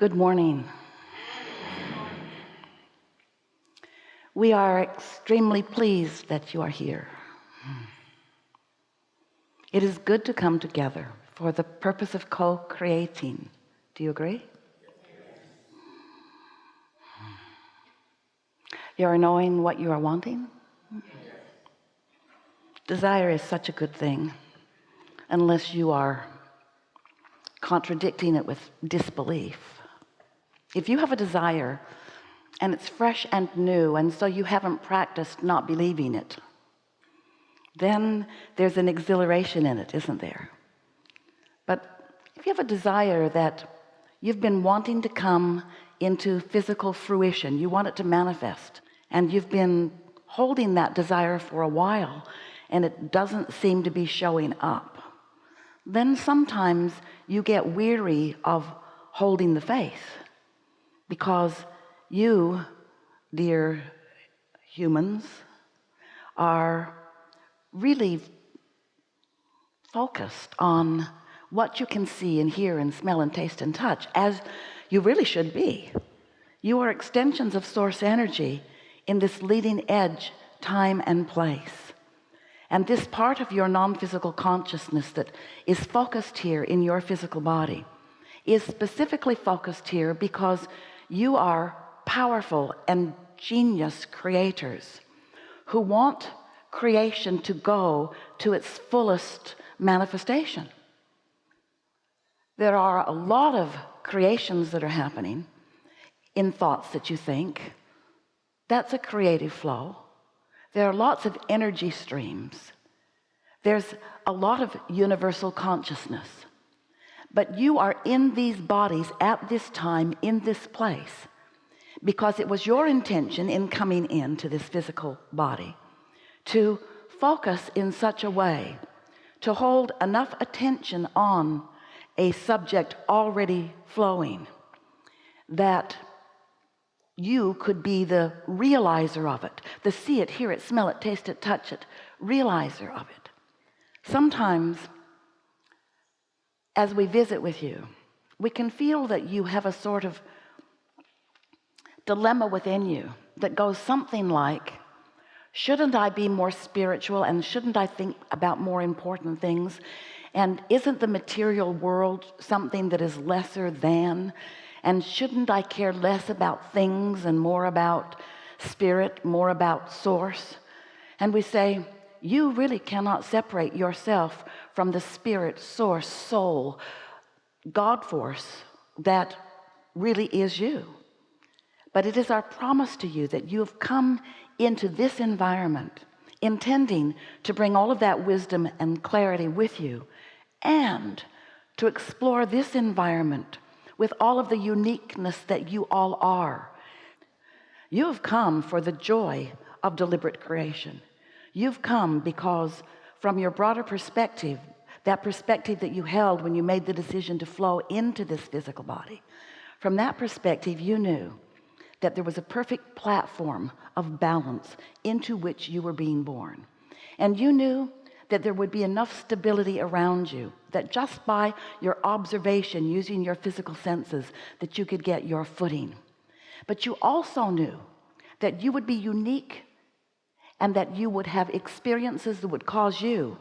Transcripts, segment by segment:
Good morning. We are extremely pleased that you are here. It is good to come together for the purpose of co-creating. Do you agree? You are knowing what you are wanting. Desire is such a good thing unless you are contradicting it with disbelief. If you have a desire and it's fresh and new, and so you haven't practiced not believing it, then there's an exhilaration in it, isn't there? But if you have a desire that you've been wanting to come into physical fruition, you want it to manifest, and you've been holding that desire for a while and it doesn't seem to be showing up, then sometimes you get weary of holding the faith, because you, dear humans, are really focused on what you can see and hear and smell and taste and touch, as you really should be. You are extensions of source energy in this leading edge time and place, and this part of your non-physical consciousness that is focused here in your physical body is specifically focused here because you are powerful and genius creators who want creation to go to its fullest manifestation. There are a lot of creations that are happening in thoughts that you think. That's a creative flow. There are lots of energy streams. There's a lot of universal consciousness. But you are in these bodies at this time, in this place, because it was your intention in coming into this physical body to focus in such a way, to hold enough attention on a subject already flowing, that you could be the realizer of it, the see it, hear it, smell it, taste it, touch it, realizer of it. Sometimes as we visit with you, we can feel that you have a sort of dilemma within you that goes something like, shouldn't I be more spiritual, and shouldn't I think about more important things, and isn't the material world something that is lesser than, and shouldn't I care less about things and more about spirit, more about source? And we say, you really cannot separate yourself from the spirit, source, soul, God force that really is you. But it is our promise to you that you have come into this environment intending to bring all of that wisdom and clarity with you, and to explore this environment with all of the uniqueness that you all are. You have come for the joy of deliberate creation. You've come because from your broader perspective, that perspective that you held when you made the decision to flow into this physical body, from that perspective you knew that there was a perfect platform of balance into which you were being born, and you knew that there would be enough stability around you that just by your observation using your physical senses that you could get your footing. But you also knew that you would be unique, and that you would have experiences that would cause you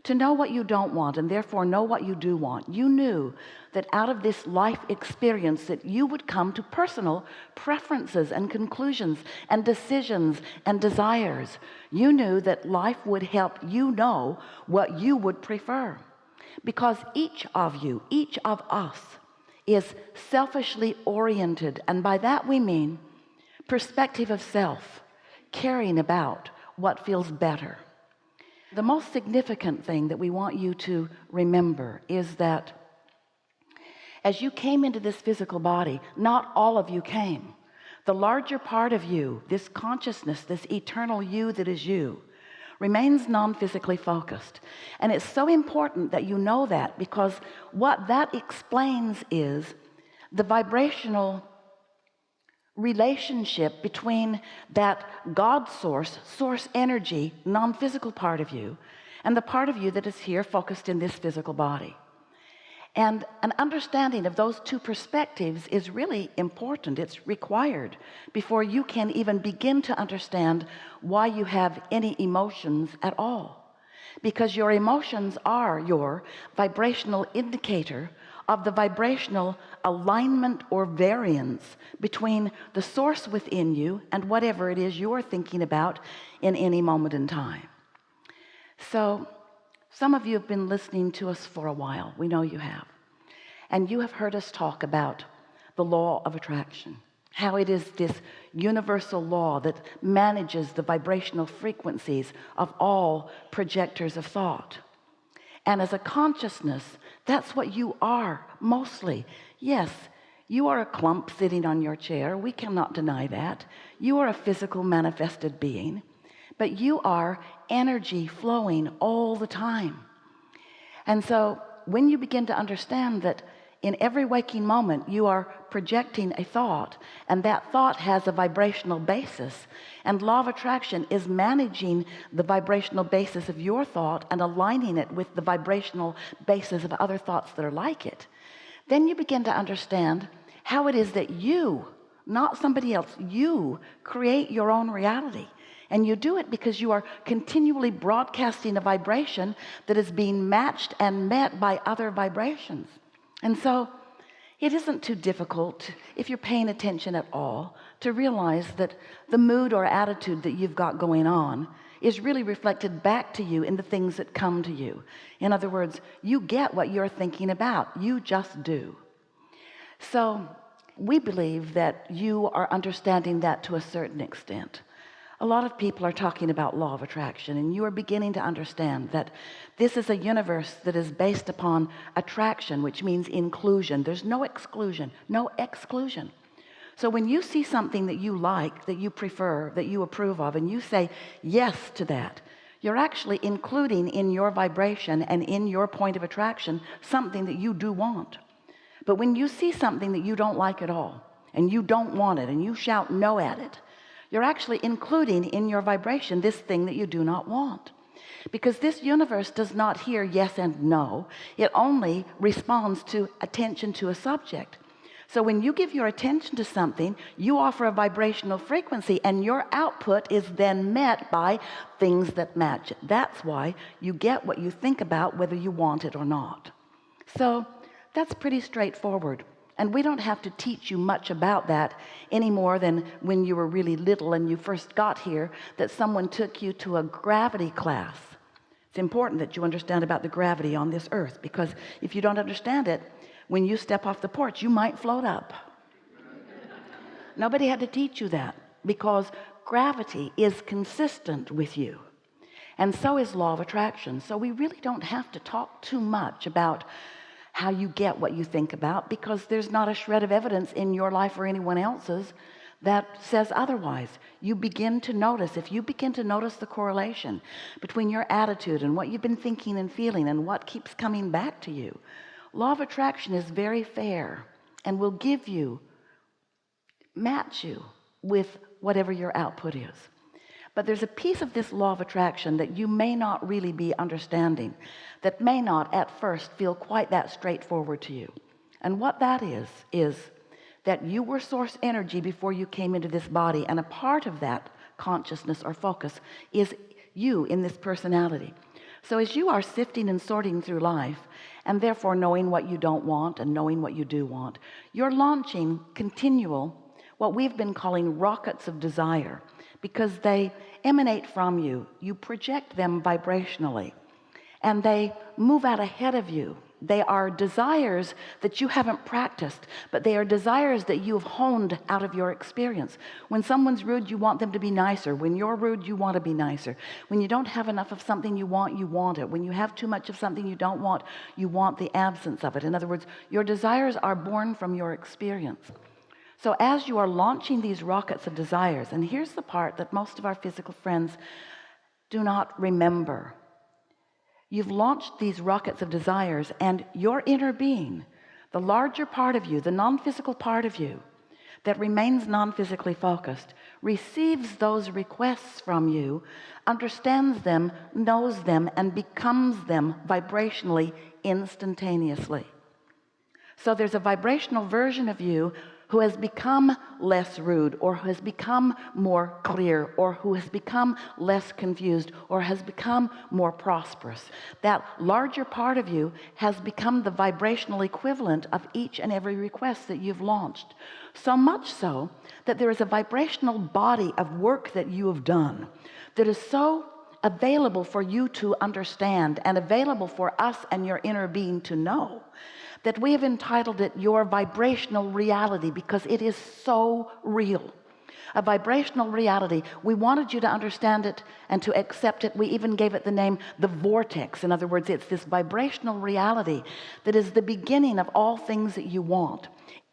to know what you don't want and therefore know what you do want. You knew that out of this life experience that you would come to personal preferences and conclusions and decisions and desires. You knew that life would help you know what you would prefer, because each of you, each of us, is selfishly oriented, and by that we mean perspective of self, caring about what feels better. The most significant thing that we want you to remember is that as you came into this physical body, not all of you came. The larger part of you, this consciousness, this eternal you that is you, remains non-physically focused. And it's so important that you know that, because what that explains is the vibrational relationship between that God source energy, non-physical part of you, and the part of you that is here focused in this physical body. And an understanding of those two perspectives is really important. It's required before you can even begin to understand why you have any emotions at all. Because your emotions are your vibrational indicator of the vibrational alignment or variance between the source within you and whatever it is you're thinking about in any moment in time. So some of you have been listening to us for a while. We know you have. And you have heard us talk about the law of attraction, how it is this universal law that manages the vibrational frequencies of all projectors of thought. And as a consciousness, that's what you are mostly. Yes, you are a clump sitting on your chair. We cannot deny that. You are a physical manifested being, but you are energy flowing all the time. And so when you begin to understand that in every waking moment you are projecting a thought, and that thought has a vibrational basis, and law of attraction is managing the vibrational basis of your thought and aligning it with the vibrational basis of other thoughts that are like it, then you begin to understand how it is that you, not somebody else, you create your own reality. And you do it because you are continually broadcasting a vibration that is being matched and met by other vibrations. And so it isn't too difficult, if you're paying attention at all, to realize that the mood or attitude that you've got going on is really reflected back to you in the things that come to you. In other words, you get what you're thinking about. You just do. So we believe that you are understanding that to a certain extent. A lot of people are talking about law of attraction, and you are beginning to understand that this is a universe that is based upon attraction, which means inclusion. There's no exclusion, no exclusion. So when you see something that you like, that you prefer, that you approve of, and you say yes to that, you're actually including in your vibration and in your point of attraction something that you do want. But when you see something that you don't like at all, and you don't want it, and you shout no at it, you're actually including in your vibration this thing that you do not want. Because this universe does not hear yes and no. It only responds to attention to a subject. So when you give your attention to something, you offer a vibrational frequency, and your output is then met by things that match it. That's why you get what you think about, whether you want it or not. So that's pretty straightforward. And we don't have to teach you much about that any more than when you were really little and you first got here, that someone took you to a gravity class. It's important that you understand about the gravity on this earth, because if you don't understand it, when you step off the porch, you might float up. Nobody had to teach you that, because gravity is consistent with you. And so is law of attraction. So we really don't have to talk too much about how you get what you think about, because there's not a shred of evidence in your life or anyone else's that says otherwise. You begin to notice, if you begin to notice the correlation between your attitude and what you've been thinking and feeling and what keeps coming back to you, law of attraction is very fair and will give you, match you with whatever your output is. But there's a piece of this law of attraction that you may not really be understanding, that may not at first feel quite that straightforward to you. And what that is that you were source energy before you came into this body, and a part of that consciousness or focus is you in this personality. So as you are sifting and sorting through life, and therefore knowing what you don't want and knowing what you do want, you're launching continual, what we've been calling rockets of desire, because they emanate from you. You project them vibrationally, and they move out ahead of you. They are desires that you haven't practiced, but they are desires that you have honed out of your experience. When someone's rude, you want them to be nicer. When you're rude, you want to be nicer. When you don't have enough of something you want it. When you have too much of something you don't want, you want the absence of it. In other words, your desires are born from your experience. So as you are launching these rockets of desires, and here's the part that most of our physical friends do not remember. You've launched these rockets of desires, and your inner being, the larger part of you, the non-physical part of you that remains non-physically focused, receives those requests from you, understands them, knows them, and becomes them vibrationally instantaneously. So there's a vibrational version of you who has become less rude, or who has become more clear, or who has become less confused, or has become more prosperous. That larger part of you has become the vibrational equivalent of each and every request that you've launched. So much so that there is a vibrational body of work that you have done that is so available for you to understand, and available for us and your inner being to know, that we have entitled it your vibrational reality, because it is so real. A vibrational reality. We wanted you to understand it and to accept it. We even gave it the name the vortex. In other words, it's this vibrational reality that is the beginning of all things that you want.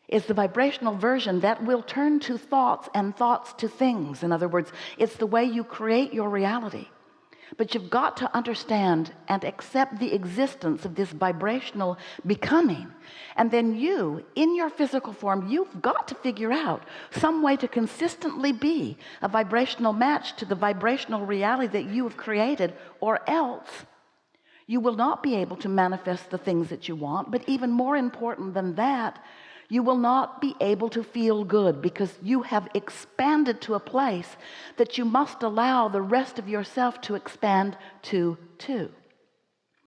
It's the vibrational version that will turn to thoughts, and thoughts to things. In other words, it's the way you create your reality. But you've got to understand and accept the existence of this vibrational becoming. And then you, in your physical form, you've got to figure out some way to consistently be a vibrational match to the vibrational reality that you have created, or else you will not be able to manifest the things that you want. But even more important than that, you will not be able to feel good, because you have expanded to a place that you must allow the rest of yourself to expand to too.